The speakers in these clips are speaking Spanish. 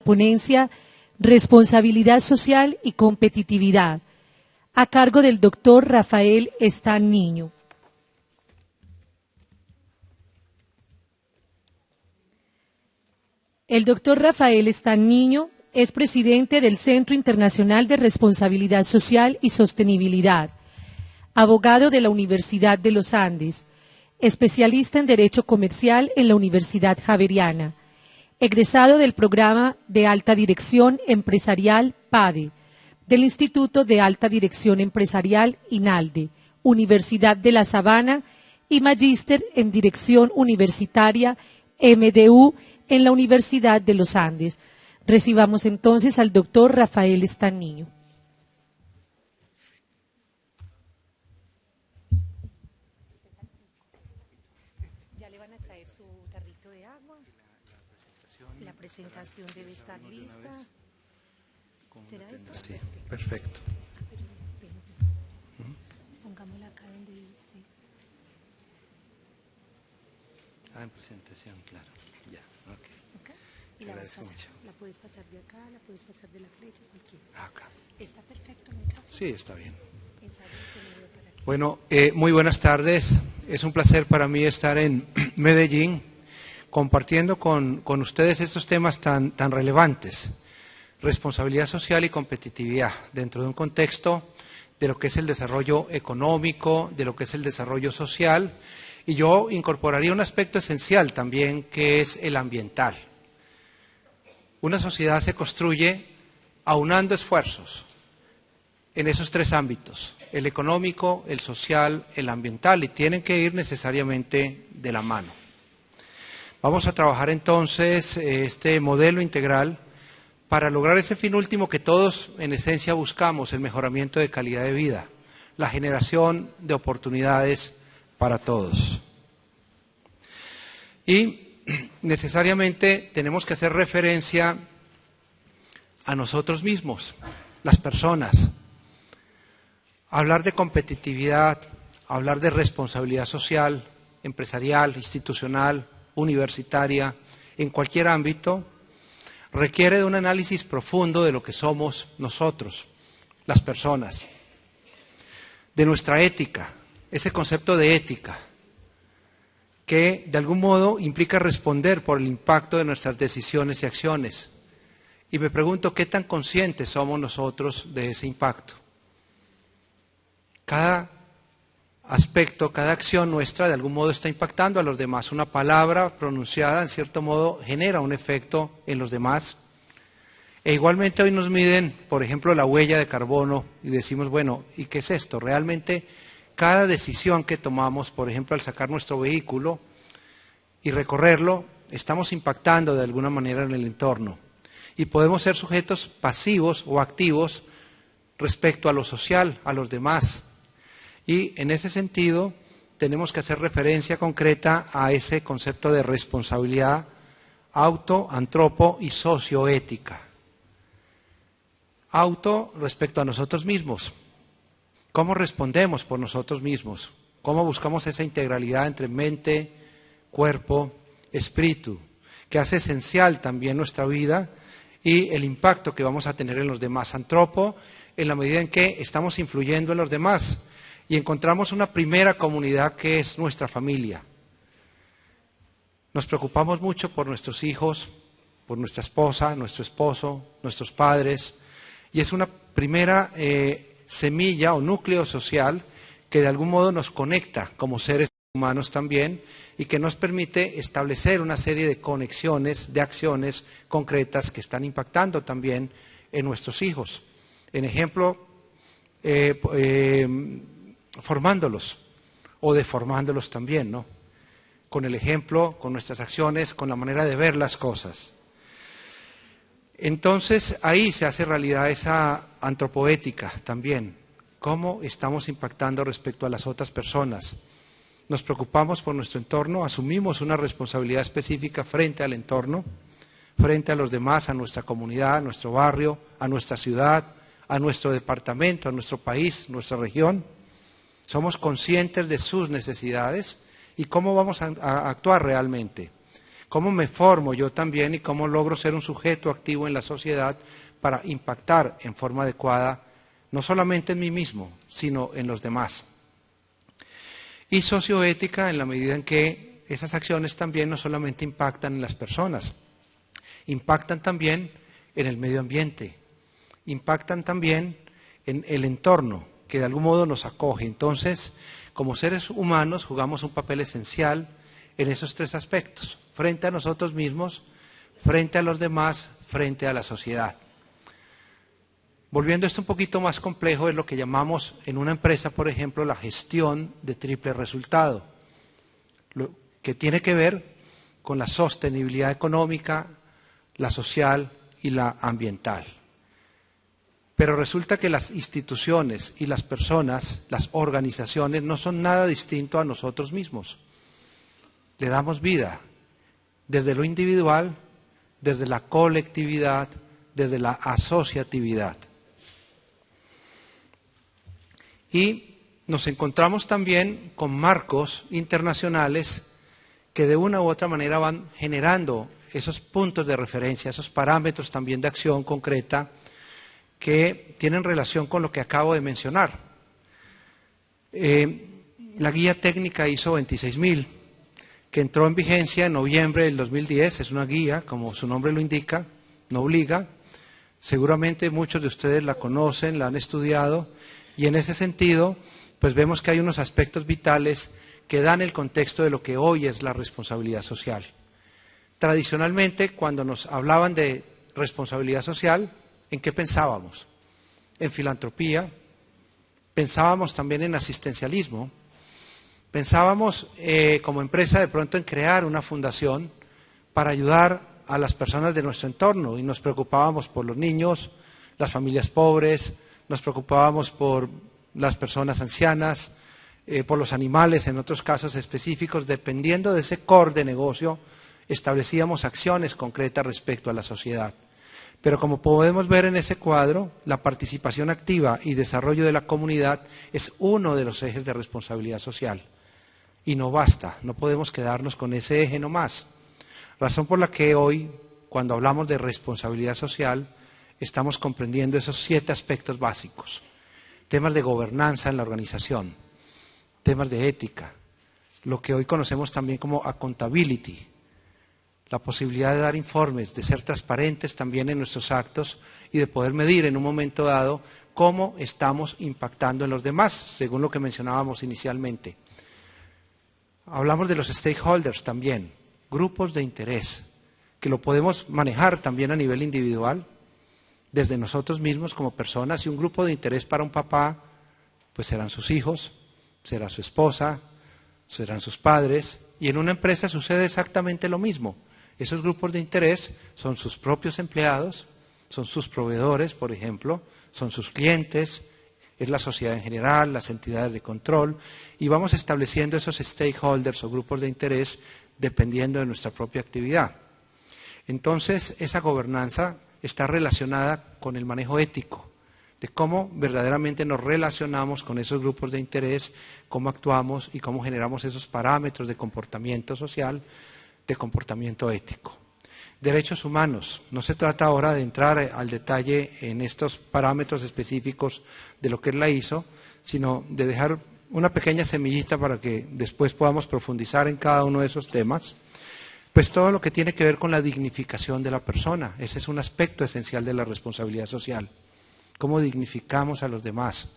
ponencia Responsabilidad Social y Competitividad, a cargo del doctor Rafael Están Niño. El doctor Rafael Están Niño es presidente del Centro Internacional de Responsabilidad Social y Sostenibilidad, abogado de la Universidad de los Andes, especialista en Derecho Comercial en la Universidad Javeriana, egresado del Programa de Alta Dirección Empresarial PADE, del Instituto de Alta Dirección Empresarial INALDE, Universidad de La Sabana, y magíster en Dirección Universitaria MDU en la Universidad de los Andes. Recibamos entonces al doctor Rafael Están Niño. Ya le van a traer su tarrito de agua. La presentación debe estar lista. ¿Será esto? Sí, perfecto. Pongámosla acá donde dice. En presentación, claro. Ya, ok. Acá. Y la Agradezco vas a mucho. la puedes pasar de acá, la puedes pasar de la flecha, cualquiera. Acá. ¿Está perfecto el micrófono? Sí, está bien. Se mueve para aquí. Bueno, muy buenas tardes. Es un placer para mí estar en Medellín compartiendo con ustedes estos temas tan relevantes. Responsabilidad social y competitividad dentro de un contexto de lo que es el desarrollo económico, de lo que es el desarrollo social, y yo incorporaría un aspecto esencial también, que es el ambiental. Una sociedad se construye aunando esfuerzos en esos tres ámbitos: el económico, el social, el ambiental, y tienen que ir necesariamente de la mano. Vamos a trabajar entonces este modelo integral para lograr ese fin último que todos en esencia buscamos: el mejoramiento de calidad de vida, la generación de oportunidades para todos. Y necesariamente tenemos que hacer referencia a nosotros mismos, las personas. Hablar de competitividad, hablar de responsabilidad social, empresarial, institucional, universitaria, en cualquier ámbito, requiere de un análisis profundo de lo que somos nosotros, las personas, de nuestra ética, ese concepto de ética, que de algún modo implica responder por el impacto de nuestras decisiones y acciones. Y me pregunto, ¿qué tan conscientes somos nosotros de ese impacto? Cada aspecto, cada acción nuestra de algún modo está impactando a los demás. Una palabra pronunciada, en cierto modo, genera un efecto en los demás. E igualmente hoy nos miden, por ejemplo, la huella de carbono y decimos, bueno, ¿y qué es esto? Realmente cada decisión que tomamos, por ejemplo, al sacar nuestro vehículo y recorrerlo, estamos impactando de alguna manera en el entorno. Y podemos ser sujetos pasivos o activos respecto a lo social, a los demás. Y en ese sentido tenemos que hacer referencia concreta a ese concepto de responsabilidad auto, antropo y socioética. Auto respecto a nosotros mismos. ¿Cómo respondemos por nosotros mismos? ¿Cómo buscamos esa integralidad entre mente, cuerpo, espíritu, que hace esencial también nuestra vida y el impacto que vamos a tener en los demás? Antropo, en la medida en que estamos influyendo en los demás y encontramos una primera comunidad que es nuestra familia. Nos preocupamos mucho por nuestros hijos, por nuestra esposa, nuestro esposo, nuestros padres, y es una primera semilla o núcleo social que de algún modo nos conecta como seres humanos también y que nos permite establecer una serie de conexiones, de acciones concretas que están impactando también en nuestros hijos. En ejemplo, formándolos o deformándolos también, ¿no? Con el ejemplo, con nuestras acciones, con la manera de ver las cosas. Entonces, ahí se hace realidad esa antropoética también. ¿Cómo estamos impactando respecto a las otras personas? Nos preocupamos por nuestro entorno, asumimos una responsabilidad específica frente al entorno, frente a los demás, a nuestra comunidad, a nuestro barrio, a nuestra ciudad, a nuestro departamento, a nuestro país, nuestra región. Somos conscientes de sus necesidades y cómo vamos a actuar realmente. ¿Cómo me formo yo también y cómo logro ser un sujeto activo en la sociedad para impactar en forma adecuada, no solamente en mí mismo, sino en los demás? Y socioética en la medida en que esas acciones también no solamente impactan en las personas, impactan también en el medio ambiente, impactan también en el entorno que de algún modo nos acoge. Entonces, como seres humanos jugamos un papel esencial en esos tres aspectos, frente a nosotros mismos, frente a los demás, frente a la sociedad. Volviendo a esto un poquito más complejo, es lo que llamamos en una empresa, por ejemplo, la gestión de triple resultado, lo que tiene que ver con la sostenibilidad económica, la social y la ambiental. Pero resulta que las instituciones y las personas, las organizaciones, no son nada distinto a nosotros mismos. Le damos vida desde lo individual, desde la colectividad, desde la asociatividad. Y nos encontramos también con marcos internacionales que de una u otra manera van generando esos puntos de referencia, esos parámetros también de acción concreta que tienen relación con lo que acabo de mencionar. La guía técnica ISO 26000, que entró en vigencia en noviembre del 2010, es una guía, como su nombre lo indica, no obliga. Seguramente muchos de ustedes la conocen, la han estudiado, y en ese sentido, pues vemos que hay unos aspectos vitales que dan el contexto de lo que hoy es la responsabilidad social. Tradicionalmente, cuando nos hablaban de responsabilidad social, ¿en qué pensábamos? En filantropía, pensábamos también en asistencialismo, pensábamos como empresa de pronto en crear una fundación para ayudar a las personas de nuestro entorno y nos preocupábamos por los niños, las familias pobres, nos preocupábamos por las personas ancianas, por los animales en otros casos específicos. Dependiendo de ese core de negocio, establecíamos acciones concretas respecto a la sociedad. Pero como podemos ver en ese cuadro, la participación activa y desarrollo de la comunidad es uno de los ejes de responsabilidad social. Y no basta, no podemos quedarnos con ese eje nomás. Razón por la que hoy, cuando hablamos de responsabilidad social, estamos comprendiendo esos 7 aspectos básicos. Temas de gobernanza en la organización, temas de ética, lo que hoy conocemos también como accountability, la posibilidad de dar informes, de ser transparentes también en nuestros actos y de poder medir en un momento dado cómo estamos impactando en los demás, según lo que mencionábamos inicialmente. Hablamos de los stakeholders también, grupos de interés, que lo podemos manejar también a nivel individual, desde nosotros mismos como personas, y un grupo de interés para un papá, pues serán sus hijos, será su esposa, serán sus padres, y en una empresa sucede exactamente lo mismo. Esos grupos de interés son sus propios empleados, son sus proveedores, por ejemplo, son sus clientes, es la sociedad en general, las entidades de control, y vamos estableciendo esos stakeholders o grupos de interés dependiendo de nuestra propia actividad. Entonces, esa gobernanza está relacionada con el manejo ético, de cómo verdaderamente nos relacionamos con esos grupos de interés, cómo actuamos y cómo generamos esos parámetros de comportamiento social, de comportamiento ético. Derechos humanos. No se trata ahora de entrar al detalle en estos parámetros específicos de lo que es la ISO, sino de dejar una pequeña semillita para que después podamos profundizar en cada uno de esos temas. Pues todo lo que tiene que ver con la dignificación de la persona. Ese es un aspecto esencial de la responsabilidad social. Cómo dignificamos a los demás,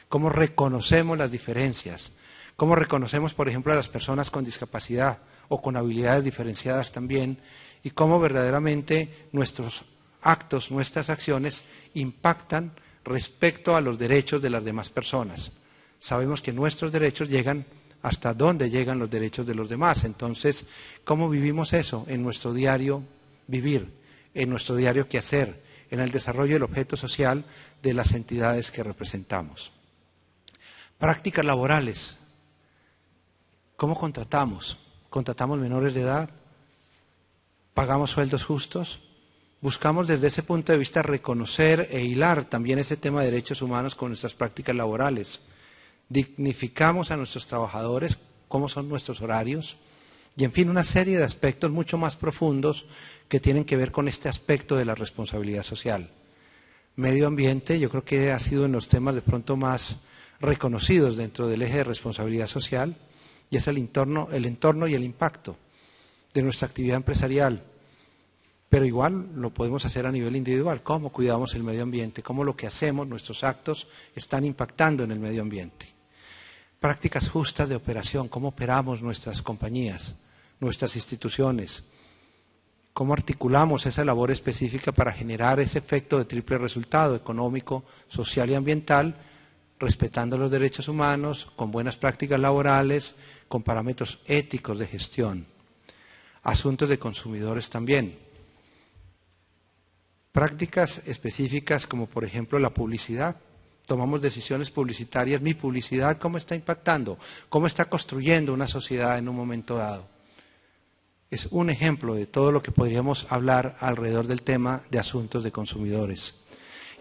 cómo reconocemos las diferencias, cómo reconocemos, por ejemplo, a las personas con discapacidad o con habilidades diferenciadas también, y cómo verdaderamente nuestros actos, nuestras acciones impactan respecto a los derechos de las demás personas. Sabemos que nuestros derechos llegan hasta dónde llegan los derechos de los demás. Entonces, ¿cómo vivimos eso en nuestro diario vivir, en nuestro diario quehacer, en el desarrollo del objeto social de las entidades que representamos? Prácticas laborales. ¿Cómo contratamos? ¿Contratamos menores de edad? ¿Pagamos sueldos justos? Buscamos desde ese punto de vista reconocer e hilar también ese tema de derechos humanos con nuestras prácticas laborales. Dignificamos a nuestros trabajadores, cómo son nuestros horarios, y en fin, una serie de aspectos mucho más profundos que tienen que ver con este aspecto de la responsabilidad social. Medio ambiente, yo creo que ha sido uno de los temas de pronto más reconocidos dentro del eje de responsabilidad social, y es el entorno y el impacto de nuestra actividad empresarial. Pero igual lo podemos hacer a nivel individual, cómo cuidamos el medio ambiente, cómo lo que hacemos, nuestros actos, están impactando en el medio ambiente. Prácticas justas de operación, cómo operamos nuestras compañías, nuestras instituciones, cómo articulamos esa labor específica para generar ese efecto de triple resultado económico, social y ambiental, respetando los derechos humanos, con buenas prácticas laborales, con parámetros éticos de gestión. Asuntos de consumidores también. Prácticas específicas como por ejemplo la publicidad. Tomamos decisiones publicitarias, mi publicidad, ¿cómo está impactando? ¿Cómo está construyendo una sociedad en un momento dado? Es un ejemplo de todo lo que podríamos hablar alrededor del tema de asuntos de consumidores.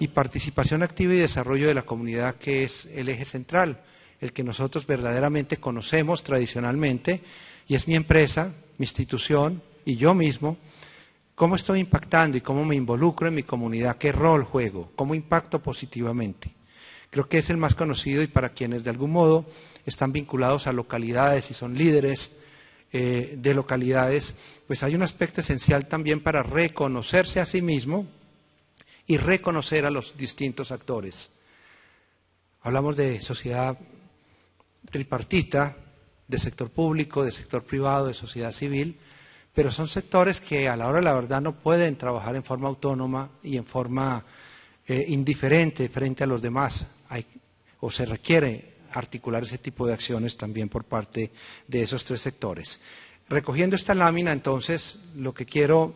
Y participación activa y desarrollo de la comunidad, que es el eje central, el que nosotros verdaderamente conocemos tradicionalmente, y es mi empresa, mi institución y yo mismo. ¿Cómo estoy impactando y cómo me involucro en mi comunidad? ¿Qué rol juego? ¿Cómo impacto positivamente? Creo que es el más conocido, y para quienes de algún modo están vinculados a localidades y son líderes de localidades, pues hay un aspecto esencial también para reconocerse a sí mismo y reconocer a los distintos actores. Hablamos de sociedad tripartita, de sector público, de sector privado, de sociedad civil, pero son sectores que a la hora de la verdad no pueden trabajar en forma autónoma y en forma indiferente frente a los demás. O se requiere articular ese tipo de acciones también por parte de esos tres sectores. Recogiendo esta lámina, entonces, lo que quiero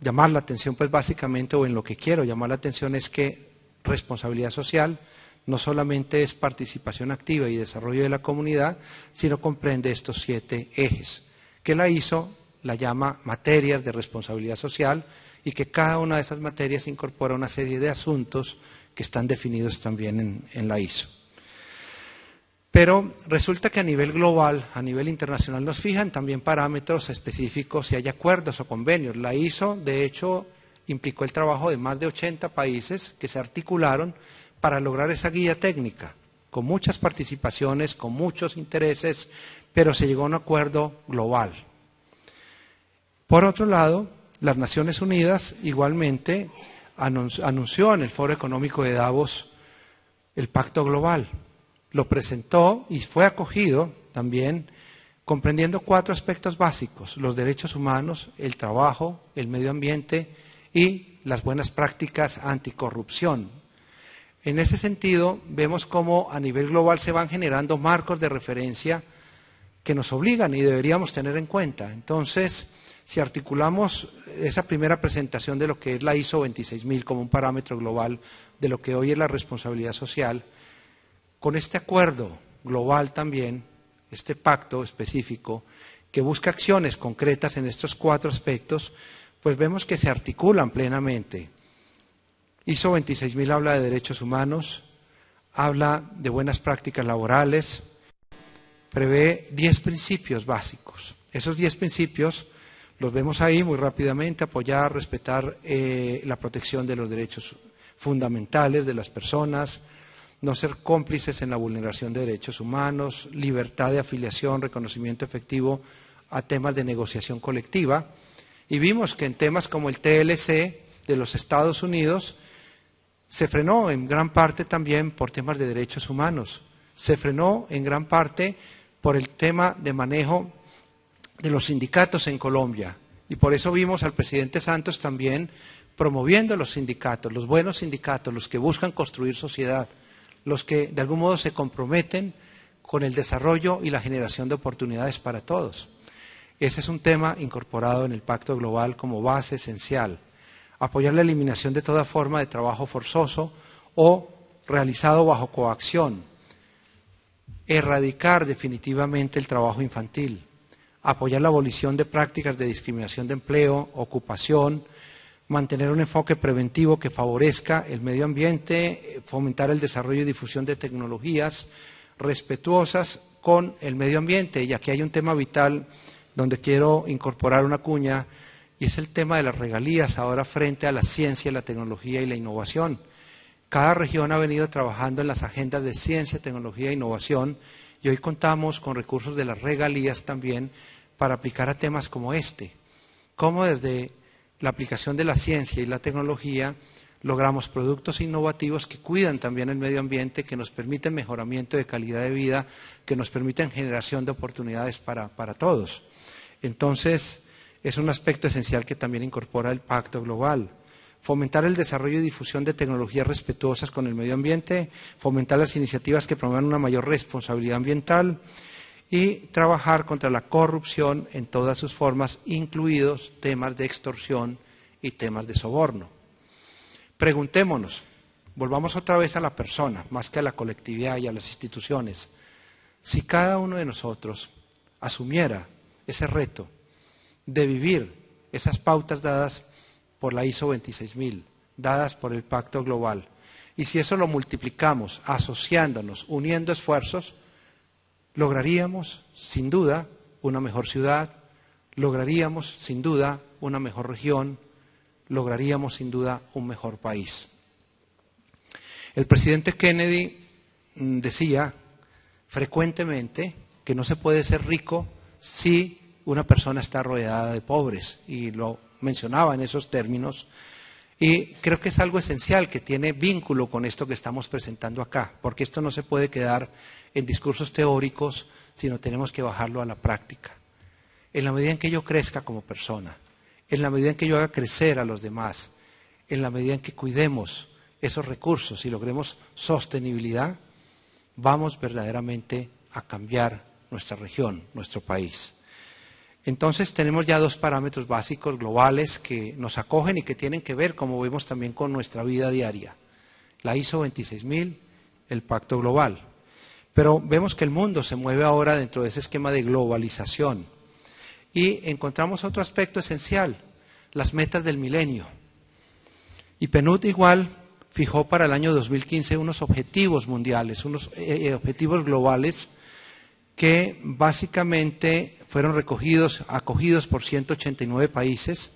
llamar la atención, pues básicamente, o en lo que quiero llamar la atención es que responsabilidad social no solamente es participación activa y desarrollo de la comunidad, sino comprende estos 7 ejes, que la ISO la llama materias de responsabilidad social, y que cada una de esas materias incorpora una serie de asuntos que están definidos también en la ISO. Pero resulta que a nivel global, a nivel internacional, nos fijan también parámetros específicos si hay acuerdos o convenios. La ISO, de hecho, implicó el trabajo de más de 80 países que se articularon para lograr esa guía técnica, con muchas participaciones, con muchos intereses, pero se llegó a un acuerdo global. Por otro lado, las Naciones Unidas igualmente anunció en el Foro Económico de Davos el Pacto Global. Lo presentó y fue acogido también comprendiendo 4 aspectos básicos: los derechos humanos, el trabajo, el medio ambiente y las buenas prácticas anticorrupción. En ese sentido, vemos cómo a nivel global se van generando marcos de referencia que nos obligan y deberíamos tener en cuenta. Entonces, si articulamos esa primera presentación de lo que es la ISO 26000 como un parámetro global de lo que hoy es la responsabilidad social, con este acuerdo global también, este pacto específico que busca acciones concretas en estos 4 aspectos, pues vemos que se articulan plenamente. ISO 26000 habla de derechos humanos, habla de buenas prácticas laborales, prevé 10 principios básicos. Esos 10 principios los vemos ahí muy rápidamente: apoyar, respetar la protección de los derechos fundamentales de las personas, no ser cómplices en la vulneración de derechos humanos, libertad de afiliación, reconocimiento efectivo a temas de negociación colectiva. Y vimos que en temas como el TLC de los Estados Unidos se frenó en gran parte también por temas de derechos humanos, se frenó en gran parte por el tema de manejo de los sindicatos en Colombia, y por eso vimos al presidente Santos también promoviendo los sindicatos, los buenos sindicatos, los que buscan construir sociedad, los que de algún modo se comprometen con el desarrollo y la generación de oportunidades para todos. Ese es un tema incorporado en el Pacto Global como base esencial. Apoyar la eliminación de toda forma de trabajo forzoso o realizado bajo coacción. Erradicar definitivamente el trabajo infantil. Apoyar la abolición de prácticas de discriminación de empleo, ocupación, mantener un enfoque preventivo que favorezca el medio ambiente, fomentar el desarrollo y difusión de tecnologías respetuosas con el medio ambiente. Y aquí hay un tema vital donde quiero incorporar una cuña, y es el tema de las regalías ahora frente a la ciencia, la tecnología y la innovación. Cada región ha venido trabajando en las agendas de ciencia, tecnología e innovación, y hoy contamos con recursos de las regalías también para aplicar a temas como este. Cómo desde la aplicación de la ciencia y la tecnología logramos productos innovativos que cuidan también el medio ambiente, que nos permiten mejoramiento de calidad de vida, que nos permiten generación de oportunidades para todos. Entonces, es un aspecto esencial que también incorpora el Pacto Global. Fomentar el desarrollo y difusión de tecnologías respetuosas con el medio ambiente, fomentar las iniciativas que promuevan una mayor responsabilidad ambiental y trabajar contra la corrupción en todas sus formas, incluidos temas de extorsión y temas de soborno. Preguntémonos, volvamos otra vez a la persona, más que a la colectividad y a las instituciones. Si cada uno de nosotros asumiera ese reto de vivir esas pautas dadas por la ISO 26000, dadas por el Pacto Global, y si eso lo multiplicamos, asociándonos, uniendo esfuerzos, lograríamos, sin duda, una mejor ciudad, lograríamos, sin duda, una mejor región, lograríamos, sin duda, un mejor país. El presidente Kennedy decía frecuentemente que no se puede ser rico si una persona está rodeada de pobres, y lo mencionaba en esos términos, y creo que es algo esencial que tiene vínculo con esto que estamos presentando acá, porque esto no se puede quedar en discursos teóricos, sino tenemos que bajarlo a la práctica. En la medida en que yo crezca como persona, en la medida en que yo haga crecer a los demás, en la medida en que cuidemos esos recursos y logremos sostenibilidad, vamos verdaderamente a cambiar nuestra región, nuestro país. Entonces tenemos ya dos parámetros básicos globales que nos acogen y que tienen que ver, como vemos, también con nuestra vida diaria. La ISO 26000, el Pacto Global. Pero vemos que el mundo se mueve ahora dentro de ese esquema de globalización. Y encontramos otro aspecto esencial, las metas del milenio. Y PNUD igual fijó para el año 2015 unos objetivos mundiales, unos objetivos globales que básicamente fueron acogidos por 189 países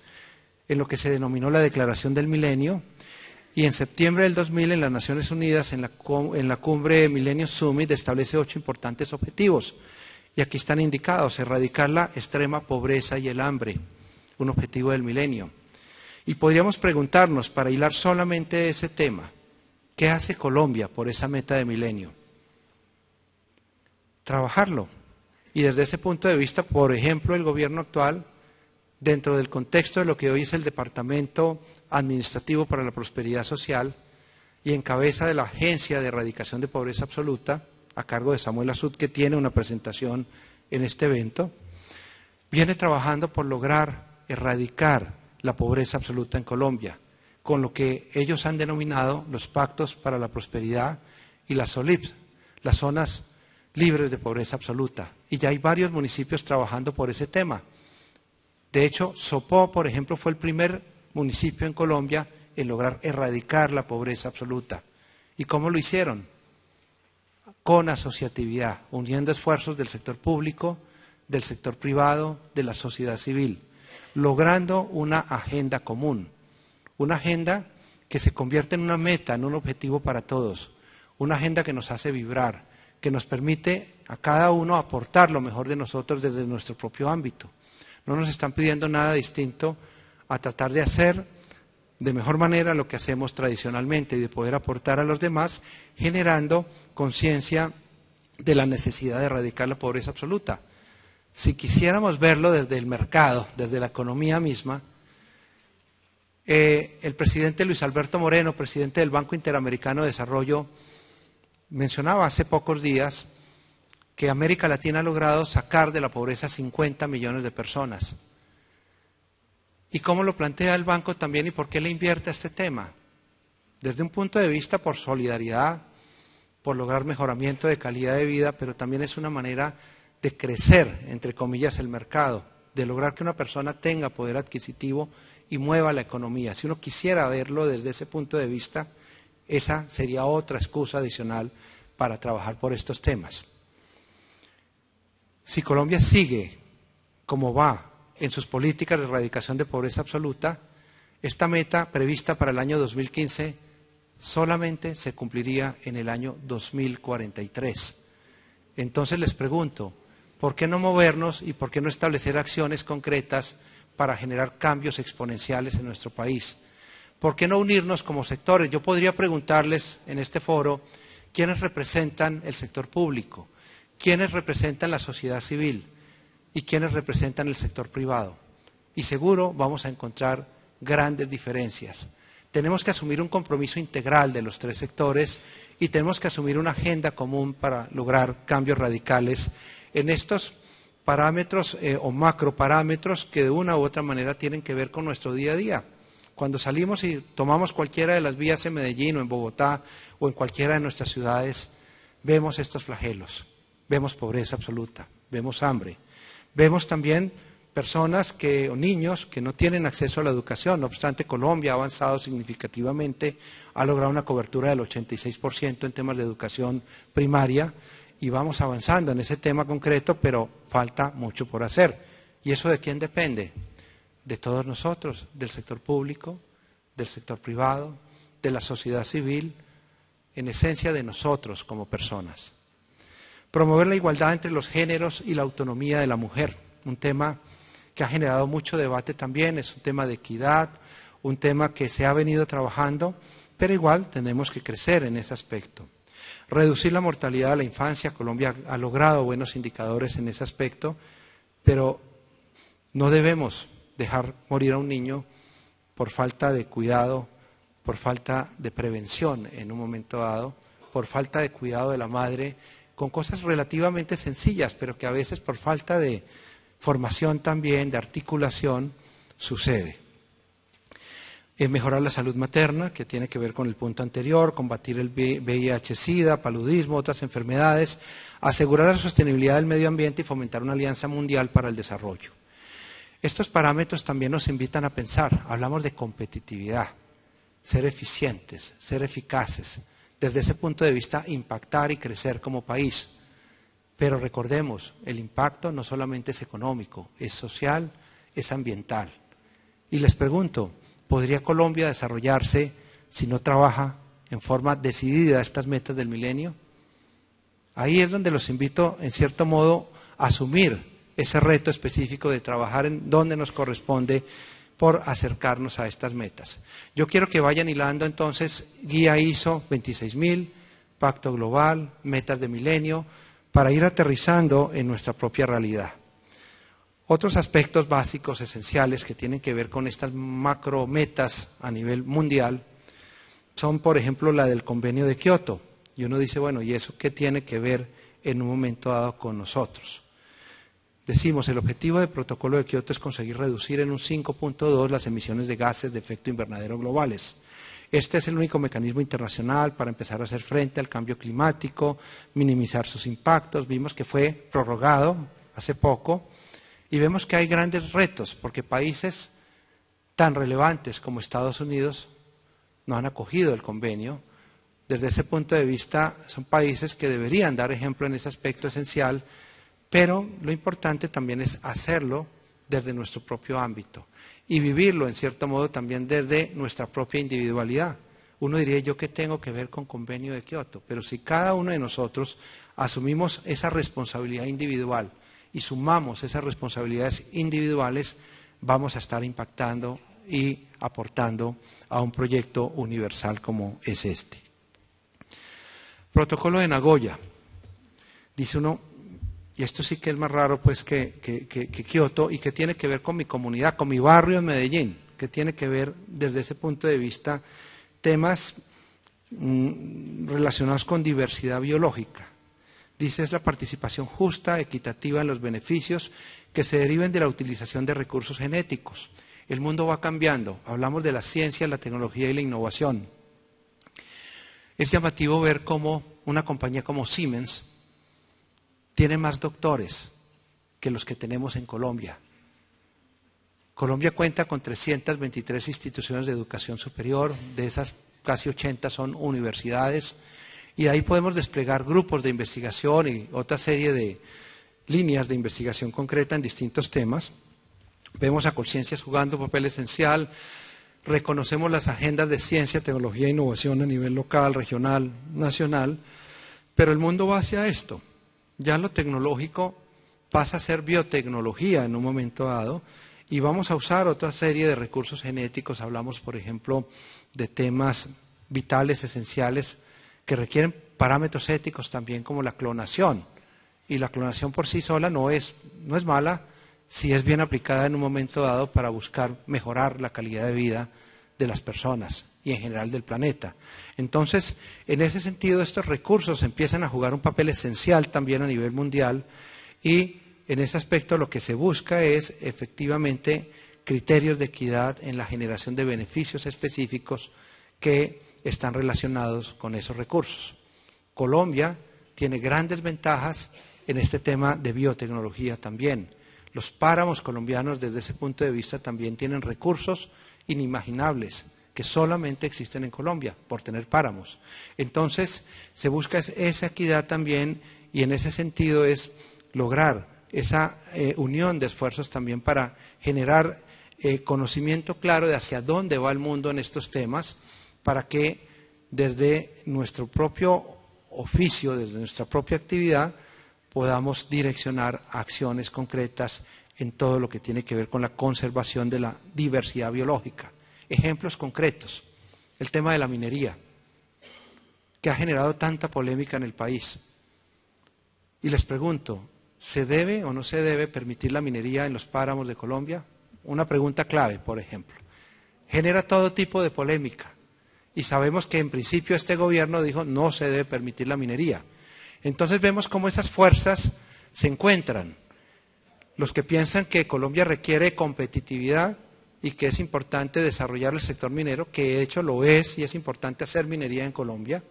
en lo que se denominó la Declaración del Milenio, y en septiembre del 2000 en las Naciones Unidas, en la cumbre Millennium Summit, establece 8 importantes objetivos, y aquí están indicados: erradicar la extrema pobreza y el hambre, un objetivo del milenio. Y podríamos preguntarnos, para hilar solamente ese tema, ¿qué hace Colombia por esa meta de milenio? Trabajarlo. Y desde ese punto de vista, por ejemplo, el gobierno actual, dentro del contexto de lo que hoy es el Departamento Administrativo para la Prosperidad Social y en cabeza de la Agencia de Erradicación de Pobreza Absoluta, a cargo de Samuel Azud, que tiene una presentación en este evento, viene trabajando por lograr erradicar la pobreza absoluta en Colombia, con lo que ellos han denominado los Pactos para la Prosperidad y las ZOLIPs, las zonas libres de pobreza absoluta. Y ya hay varios municipios trabajando por ese tema. De hecho, Sopó, por ejemplo, fue el primer municipio en Colombia en lograr erradicar la pobreza absoluta. ¿Y cómo lo hicieron? Con asociatividad, uniendo esfuerzos del sector público, del sector privado, de la sociedad civil, logrando una agenda común, una agenda que se convierte en una meta, en un objetivo para todos, una agenda que nos hace vibrar, que nos permite a cada uno aportar lo mejor de nosotros desde nuestro propio ámbito. No nos están pidiendo nada distinto a tratar de hacer de mejor manera lo que hacemos tradicionalmente y de poder aportar a los demás, generando conciencia de la necesidad de erradicar la pobreza absoluta. Si quisiéramos verlo desde el mercado, desde la economía misma, el presidente Luis Alberto Moreno, presidente del Banco Interamericano de Desarrollo, mencionaba hace pocos días que América Latina ha logrado sacar de la pobreza 50 millones de personas. ¿Y cómo lo plantea el banco también y por qué le invierte a este tema? Desde un punto de vista por solidaridad, por lograr mejoramiento de calidad de vida, pero también es una manera de crecer, entre comillas, el mercado, de lograr que una persona tenga poder adquisitivo y mueva la economía. Si uno quisiera verlo desde ese punto de vista, esa sería otra excusa adicional para trabajar por estos temas. Si Colombia sigue como va en sus políticas de erradicación de pobreza absoluta, esta meta prevista para el año 2015 solamente se cumpliría en el año 2043. Entonces les pregunto, ¿por qué no movernos y por qué no establecer acciones concretas para generar cambios exponenciales en nuestro país? ¿Por qué no unirnos como sectores? Yo podría preguntarles en este foro, ¿quiénes representan el sector público? ¿Quiénes representan la sociedad civil? ¿Y quiénes representan el sector privado? Y seguro vamos a encontrar grandes diferencias. Tenemos que asumir un compromiso integral de los tres sectores y tenemos que asumir una agenda común para lograr cambios radicales en estos parámetros o macroparámetros que de una u otra manera tienen que ver con nuestro día a día. Cuando salimos y tomamos cualquiera de las vías en Medellín o en Bogotá o en cualquiera de nuestras ciudades, vemos estos flagelos, vemos pobreza absoluta, vemos hambre, vemos también personas o niños que no tienen acceso a la educación. No obstante, Colombia ha avanzado significativamente, ha logrado una cobertura del 86% en temas de educación primaria y vamos avanzando en ese tema concreto, pero falta mucho por hacer. ¿Y eso de quién depende? De todos nosotros, del sector público, del sector privado, de la sociedad civil, en esencia de nosotros como personas. Promover la igualdad entre los géneros y la autonomía de la mujer, un tema que ha generado mucho debate también, es un tema de equidad, un tema que se ha venido trabajando, pero igual tenemos que crecer en ese aspecto. Reducir la mortalidad de la infancia, Colombia ha logrado buenos indicadores en ese aspecto, pero no debemos dejar morir a un niño por falta de cuidado, por falta de prevención en un momento dado, por falta de cuidado de la madre, con cosas relativamente sencillas, pero que a veces por falta de formación también, de articulación, sucede. Mejorar la salud materna, que tiene que ver con el punto anterior, combatir el VIH-Sida, paludismo, otras enfermedades, asegurar la sostenibilidad del medio ambiente y fomentar una alianza mundial para el desarrollo. Estos parámetros también nos invitan a pensar, hablamos de competitividad, ser eficientes, ser eficaces, desde ese punto de vista impactar y crecer como país. Pero recordemos, el impacto no solamente es económico, es social, es ambiental. Y les pregunto, ¿podría Colombia desarrollarse si no trabaja en forma decidida estas metas del milenio? Ahí es donde los invito, en cierto modo, a asumir ese reto específico de trabajar en donde nos corresponde por acercarnos a estas metas. Yo quiero que vayan hilando entonces Guía ISO 26000, Pacto Global, Metas de Milenio, para ir aterrizando en nuestra propia realidad. Otros aspectos básicos, esenciales, que tienen que ver con estas macrometas a nivel mundial, son, por ejemplo, la del Convenio de Kioto. Y uno dice, bueno, ¿y eso qué tiene que ver en un momento dado con nosotros? Decimos, el objetivo del Protocolo de Kioto es conseguir reducir en un 5.2 las emisiones de gases de efecto invernadero globales. Este es el único mecanismo internacional para empezar a hacer frente al cambio climático, minimizar sus impactos. Vimos que fue prorrogado hace poco y vemos que hay grandes retos porque países tan relevantes como Estados Unidos no han acogido el convenio. Desde ese punto de vista son países que deberían dar ejemplo en ese aspecto esencial, pero lo importante también es hacerlo desde nuestro propio ámbito y vivirlo en cierto modo también desde nuestra propia individualidad. Uno diría, ¿yo qué tengo que ver con Convenio de Kioto? Pero si cada uno de nosotros asumimos esa responsabilidad individual y sumamos esas responsabilidades individuales, vamos a estar impactando y aportando a un proyecto universal como es este. Protocolo de Nagoya. Dice uno, y esto sí que es más raro pues que Kioto, y que tiene que ver con mi comunidad, con mi barrio en Medellín, que tiene que ver desde ese punto de vista temas relacionados con diversidad biológica. Dice, es la participación justa, equitativa en los beneficios que se deriven de la utilización de recursos genéticos. El mundo va cambiando, hablamos de la ciencia, la tecnología y la innovación. Es llamativo ver cómo una compañía como Siemens tiene más doctores que los que tenemos en Colombia. Colombia cuenta con 323 instituciones de educación superior, de esas casi 80 son universidades, y ahí podemos desplegar grupos de investigación y otra serie de líneas de investigación concreta en distintos temas. Vemos a Colciencias jugando un papel esencial, reconocemos las agendas de ciencia, tecnología e innovación a nivel local, regional, nacional, pero el mundo va hacia esto. Ya lo tecnológico pasa a ser biotecnología en un momento dado y vamos a usar otra serie de recursos genéticos. Hablamos, por ejemplo, de temas vitales, esenciales, que requieren parámetros éticos también como la clonación. Y la clonación por sí sola no es mala si es bien aplicada en un momento dado para buscar mejorar la calidad de vida de las personas y en general del planeta. Entonces, en ese sentido, estos recursos empiezan a jugar un papel esencial también a nivel mundial y en ese aspecto lo que se busca es efectivamente criterios de equidad en la generación de beneficios específicos que están relacionados con esos recursos. Colombia tiene grandes ventajas en este tema de biotecnología también. Los páramos colombianos desde ese punto de vista también tienen recursos inimaginables que solamente existen en Colombia por tener páramos. Entonces se busca esa equidad también y en ese sentido es lograr esa unión de esfuerzos también para generar conocimiento claro de hacia dónde va el mundo en estos temas para que desde nuestro propio oficio, desde nuestra propia actividad, podamos direccionar acciones concretas en todo lo que tiene que ver con la conservación de la diversidad biológica. Ejemplos concretos, el tema de la minería, que ha generado tanta polémica en el país. Y les pregunto, ¿se debe o no se debe permitir la minería en los páramos de Colombia? Una pregunta clave, por ejemplo. Genera todo tipo de polémica. Y sabemos que en principio este gobierno dijo no se debe permitir la minería. Entonces vemos cómo esas fuerzas se encuentran. Los que piensan que Colombia requiere competitividad y que es importante desarrollar el sector minero, que de hecho lo es y es importante hacer minería en Colombia,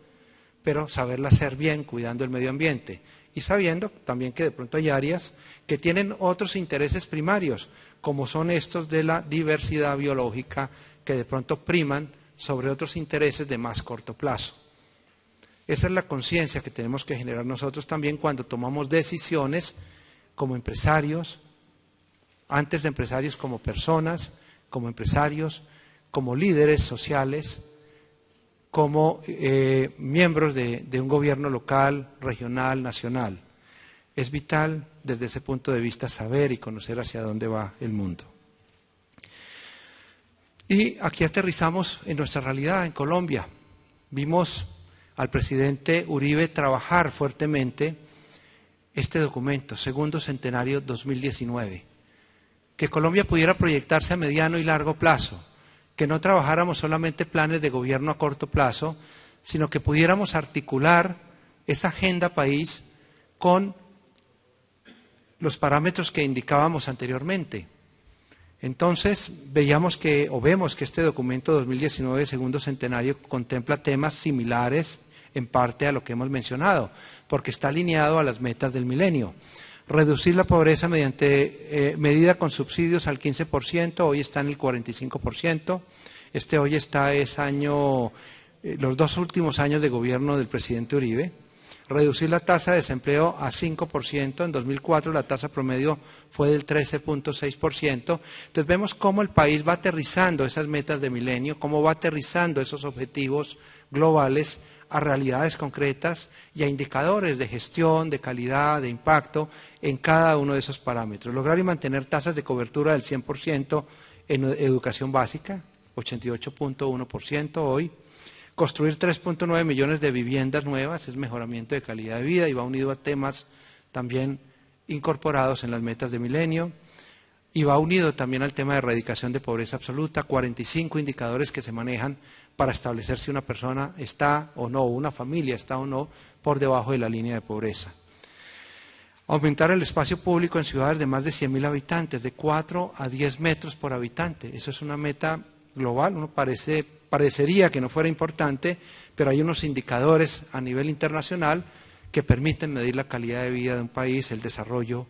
pero saberla hacer bien, cuidando el medio ambiente. Y sabiendo también que de pronto hay áreas que tienen otros intereses primarios, como son estos de la diversidad biológica, que de pronto priman sobre otros intereses de más corto plazo. Esa es la conciencia que tenemos que generar nosotros también cuando tomamos decisiones como empresarios, antes de empresarios como personas, como empresarios, como líderes sociales, como miembros de un gobierno local, regional, nacional. Es vital desde ese punto de vista saber y conocer hacia dónde va el mundo. Y aquí aterrizamos en nuestra realidad en Colombia. Vimos al presidente Uribe trabajar fuertemente este documento, Segundo Centenario 2019, que Colombia pudiera proyectarse a mediano y largo plazo, que no trabajáramos solamente planes de gobierno a corto plazo, sino que pudiéramos articular esa agenda país con los parámetros que indicábamos anteriormente. Entonces, vemos que este documento 2019, Segundo Centenario, contempla temas similares en parte a lo que hemos mencionado, porque está alineado a las metas del milenio. Reducir la pobreza mediante medida con subsidios al 15%, hoy está en el 45%. Hoy está los 2 últimos años de gobierno del presidente Uribe. Reducir la tasa de desempleo a 5%, en 2004 la tasa promedio fue del 13.6%. Entonces vemos cómo el país va aterrizando esas metas de milenio, cómo va aterrizando esos objetivos globales a realidades concretas y a indicadores de gestión, de calidad, de impacto en cada uno de esos parámetros. Lograr y mantener tasas de cobertura del 100% en educación básica, 88.1% hoy. Construir 3.9 millones de viviendas nuevas es mejoramiento de calidad de vida y va unido a temas también incorporados en las metas de milenio. Y va unido también al tema de erradicación de pobreza absoluta, 45 indicadores que se manejan para establecer si una persona está o no, una familia está o no por debajo de la línea de pobreza. Aumentar el espacio público en ciudades de más de 100.000 habitantes, de 4 a 10 metros por habitante. Eso es una meta global, parecería que no fuera importante, pero hay unos indicadores a nivel internacional que permiten medir la calidad de vida de un país, el desarrollo,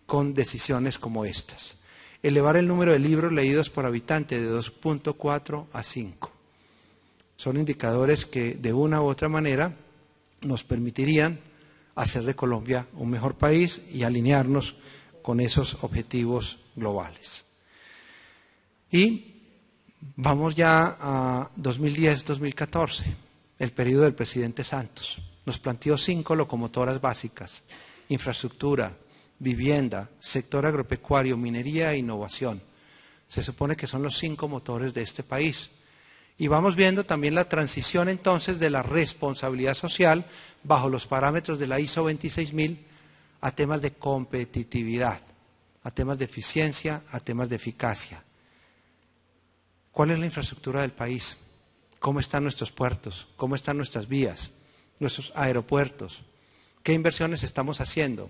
con decisiones como estas. Elevar el número de libros leídos por habitante de 2.4 a 5. Son indicadores que de una u otra manera nos permitirían hacer de Colombia un mejor país y alinearnos con esos objetivos globales. Y vamos ya a 2010-2014, el periodo del presidente Santos. Nos planteó 5 locomotoras básicas: infraestructura, vivienda, sector agropecuario, minería e innovación. Se supone que son los 5 motores de este país. Y vamos viendo también la transición entonces de la responsabilidad social bajo los parámetros de la ISO 26000 a temas de competitividad, a temas de eficiencia, a temas de eficacia. ¿Cuál es la infraestructura del país? ¿Cómo están nuestros puertos? ¿Cómo están nuestras vías? ¿Nuestros aeropuertos? ¿Qué inversiones estamos haciendo?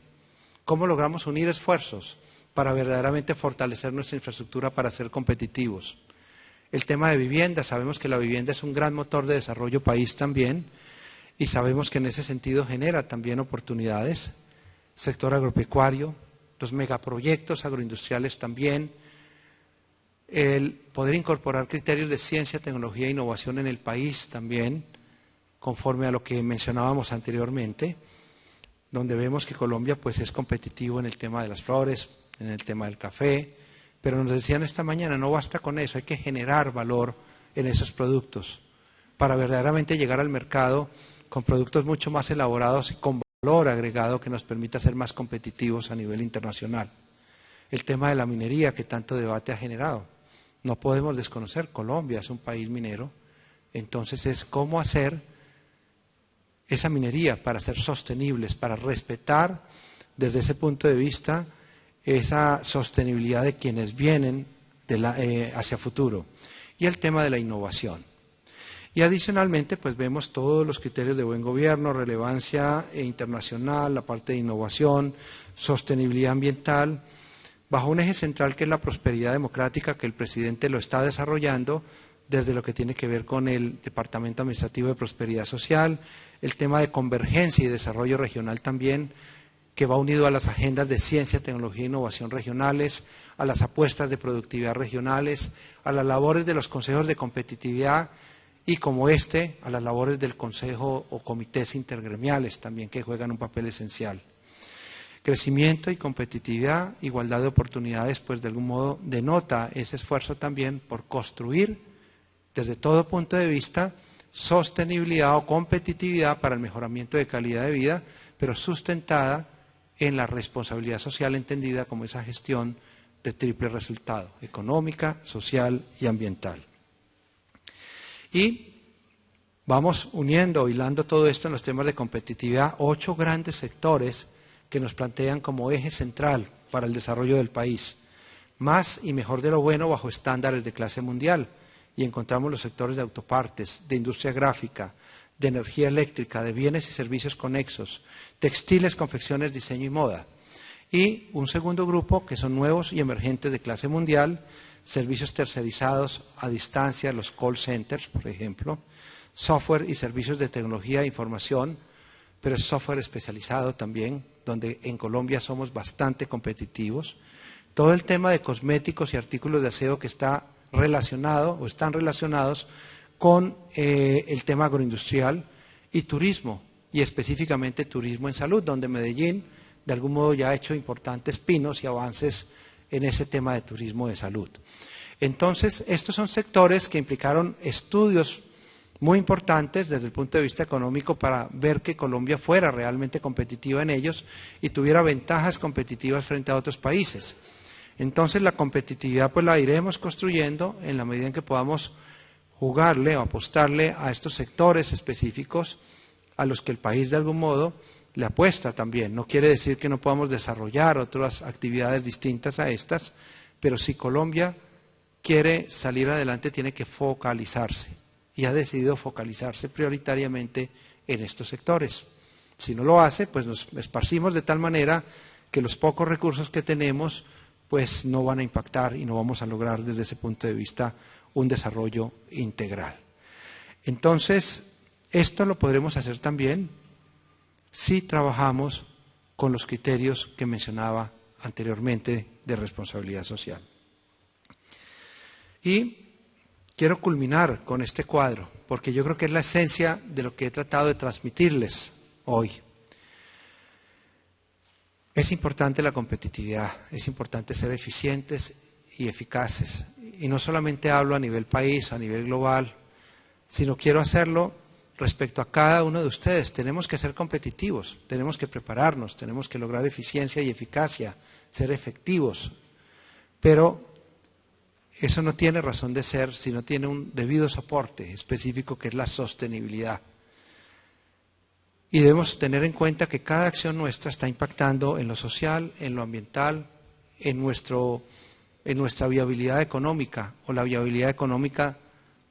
¿Cómo logramos unir esfuerzos para verdaderamente fortalecer nuestra infraestructura para ser competitivos? El tema de vivienda, sabemos que la vivienda es un gran motor de desarrollo país también, y sabemos que en ese sentido genera también oportunidades. Sector agropecuario, los megaproyectos agroindustriales también, el poder incorporar criterios de ciencia, tecnología e innovación en el país también, conforme a lo que mencionábamos anteriormente, donde vemos que Colombia pues es competitivo en el tema de las flores, en el tema del café, pero nos decían esta mañana, no basta con eso, hay que generar valor en esos productos para verdaderamente llegar al mercado con productos mucho más elaborados y con valor agregado que nos permita ser más competitivos a nivel internacional. El tema de la minería que tanto debate ha generado. No podemos desconocer, Colombia es un país minero, entonces es cómo hacer esa minería para ser sostenibles, para respetar desde ese punto de vista esa sostenibilidad de quienes vienen hacia futuro. Y el tema de la innovación. Y adicionalmente, pues vemos todos los criterios de buen gobierno, relevancia internacional, la parte de innovación, sostenibilidad ambiental, bajo un eje central que es la prosperidad democrática, que el presidente lo está desarrollando desde lo que tiene que ver con el Departamento Administrativo de Prosperidad Social, el tema de convergencia y desarrollo regional también, que va unido a las agendas de ciencia, tecnología e innovación regionales, a las apuestas de productividad regionales, a las labores de los consejos de competitividad y como a las labores del consejo o comités intergremiales también que juegan un papel esencial. Crecimiento y competitividad, igualdad de oportunidades, pues de algún modo denota ese esfuerzo también por construir desde todo punto de vista sostenibilidad o competitividad para el mejoramiento de calidad de vida, pero sustentada en la responsabilidad social entendida como esa gestión de triple resultado, económica, social y ambiental. Y vamos uniendo, hilando todo esto en los temas de competitividad, 8 grandes sectores que nos plantean como eje central para el desarrollo del país. Más y mejor de lo bueno bajo estándares de clase mundial. Y encontramos los sectores de autopartes, de industria gráfica, de energía eléctrica, de bienes y servicios conexos, textiles, confecciones, diseño y moda. Y un segundo grupo que son nuevos y emergentes de clase mundial, servicios tercerizados a distancia, los call centers, por ejemplo, software y servicios de tecnología e información, pero es software especializado también, donde en Colombia somos bastante competitivos. Todo el tema de cosméticos y artículos de aseo que está relacionado o están relacionados con el tema agroindustrial y turismo, y específicamente turismo en salud, donde Medellín de algún modo ya ha hecho importantes pinos y avances en ese tema de turismo de salud. Entonces, estos son sectores que implicaron estudios muy importantes desde el punto de vista económico para ver que Colombia fuera realmente competitiva en ellos y tuviera ventajas competitivas frente a otros países. Entonces, la competitividad pues la iremos construyendo en la medida en que podamos jugarle o apostarle a estos sectores específicos a los que el país de algún modo le apuesta también. No quiere decir que no podamos desarrollar otras actividades distintas a estas, pero si Colombia quiere salir adelante tiene que focalizarse y ha decidido focalizarse prioritariamente en estos sectores. Si no lo hace, pues nos esparcimos de tal manera que los pocos recursos que tenemos pues no van a impactar y no vamos a lograr desde ese punto de vista un desarrollo integral. Entonces, esto lo podremos hacer también si trabajamos con los criterios que mencionaba anteriormente de responsabilidad social. Y quiero culminar con este cuadro, porque yo creo que es la esencia de lo que he tratado de transmitirles hoy. Es importante la competitividad, es importante ser eficientes y eficaces. Y no solamente hablo a nivel país, a nivel global, sino quiero hacerlo respecto a cada uno de ustedes. Tenemos que ser competitivos, tenemos que prepararnos, tenemos que lograr eficiencia y eficacia, ser efectivos. Pero eso no tiene razón de ser si no tiene un debido soporte específico que es la sostenibilidad. Y debemos tener en cuenta que cada acción nuestra está impactando en lo social, en lo ambiental, en nuestra viabilidad económica o la viabilidad económica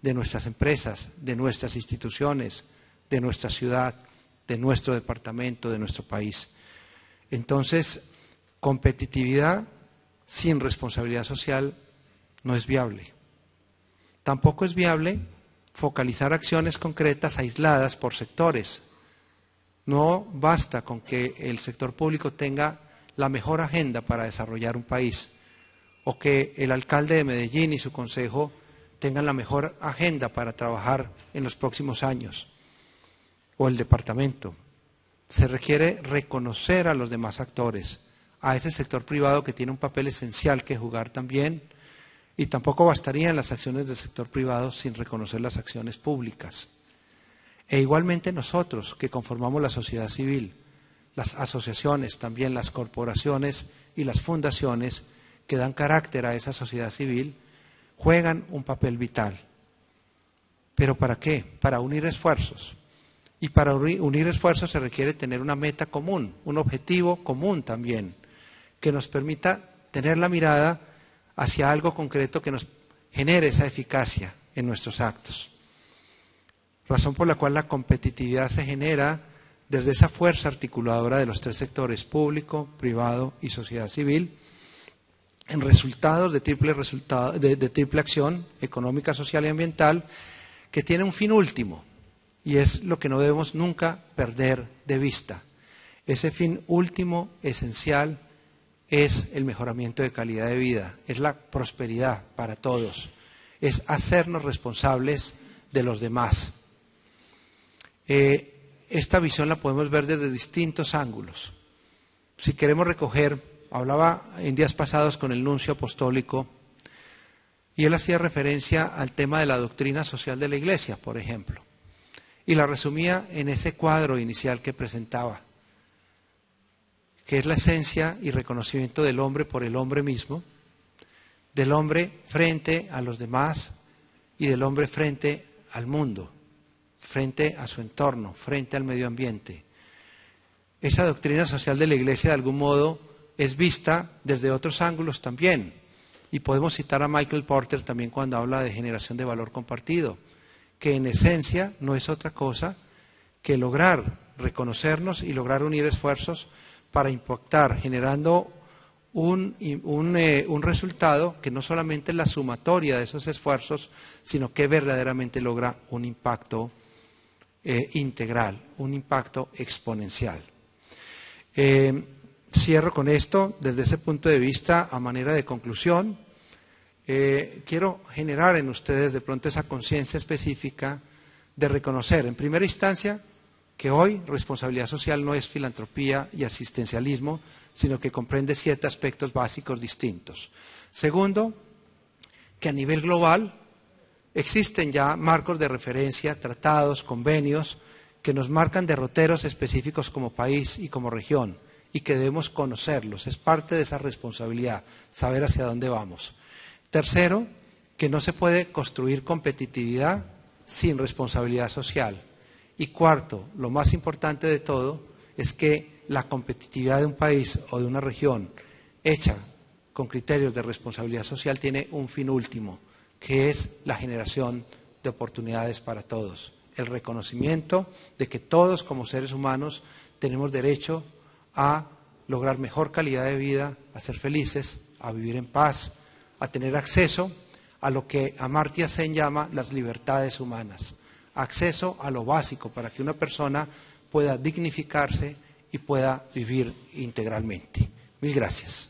de nuestras empresas, de nuestras instituciones, de nuestra ciudad, de nuestro departamento, de nuestro país. Entonces, competitividad sin responsabilidad social no es viable. Tampoco es viable focalizar acciones concretas aisladas por sectores. No basta con que el sector público tenga la mejor agenda para desarrollar un país o que el alcalde de Medellín y su consejo tengan la mejor agenda para trabajar en los próximos años o el departamento. Se requiere reconocer a los demás actores, a ese sector privado que tiene un papel esencial que jugar también, y tampoco bastarían las acciones del sector privado sin reconocer las acciones públicas. E igualmente nosotros, que conformamos la sociedad civil, las asociaciones, también las corporaciones y las fundaciones que dan carácter a esa sociedad civil, juegan un papel vital. ¿Pero para qué? Para unir esfuerzos. Y para unir esfuerzos se requiere tener una meta común, un objetivo común también, que nos permita tener la mirada hacia algo concreto que nos genere esa eficacia en nuestros actos. Razón por la cual la competitividad se genera desde esa fuerza articuladora de los tres sectores, público, privado y sociedad civil, en resultados de triple acción económica, social y ambiental, que tiene un fin último, y es lo que no debemos nunca perder de vista. Ese fin último, esencial, es el mejoramiento de calidad de vida, es la prosperidad para todos, es hacernos responsables de los demás. Esta visión la podemos ver desde distintos ángulos. Si queremos recoger, hablaba en días pasados con el nuncio apostólico y él hacía referencia al tema de la doctrina social de la Iglesia, por ejemplo, y la resumía en ese cuadro inicial que presentaba, que es la esencia y reconocimiento del hombre por el hombre mismo, del hombre frente a los demás y del hombre frente al mundo, frente a su entorno, frente al medio ambiente. Esa doctrina social de la Iglesia de algún modo es vista desde otros ángulos también. Y podemos citar a Michael Porter también cuando habla de generación de valor compartido, que en esencia no es otra cosa que lograr reconocernos y lograr unir esfuerzos para impactar, generando un resultado que no solamente es la sumatoria de esos esfuerzos, sino que verdaderamente logra un impacto integral, un impacto exponencial. Cierro con esto, desde ese punto de vista, a manera de conclusión. Quiero generar en ustedes de pronto esa conciencia específica de reconocer, en primera instancia, que hoy responsabilidad social no es filantropía y asistencialismo, sino que comprende 7 aspectos básicos distintos. Segundo, que a nivel global existen ya marcos de referencia, tratados, convenios, que nos marcan derroteros específicos como país y como región, y que debemos conocerlos. Es parte de esa responsabilidad, saber hacia dónde vamos. Tercero, que no se puede construir competitividad sin responsabilidad social. Y cuarto, lo más importante de todo, es que la competitividad de un país o de una región hecha con criterios de responsabilidad social tiene un fin último, que es la generación de oportunidades para todos. El reconocimiento de que todos como seres humanos tenemos derecho a lograr mejor calidad de vida, a ser felices, a vivir en paz, a tener acceso a lo que Amartya Sen llama las libertades humanas. Acceso a lo básico para que una persona pueda dignificarse y pueda vivir integralmente. Mil gracias.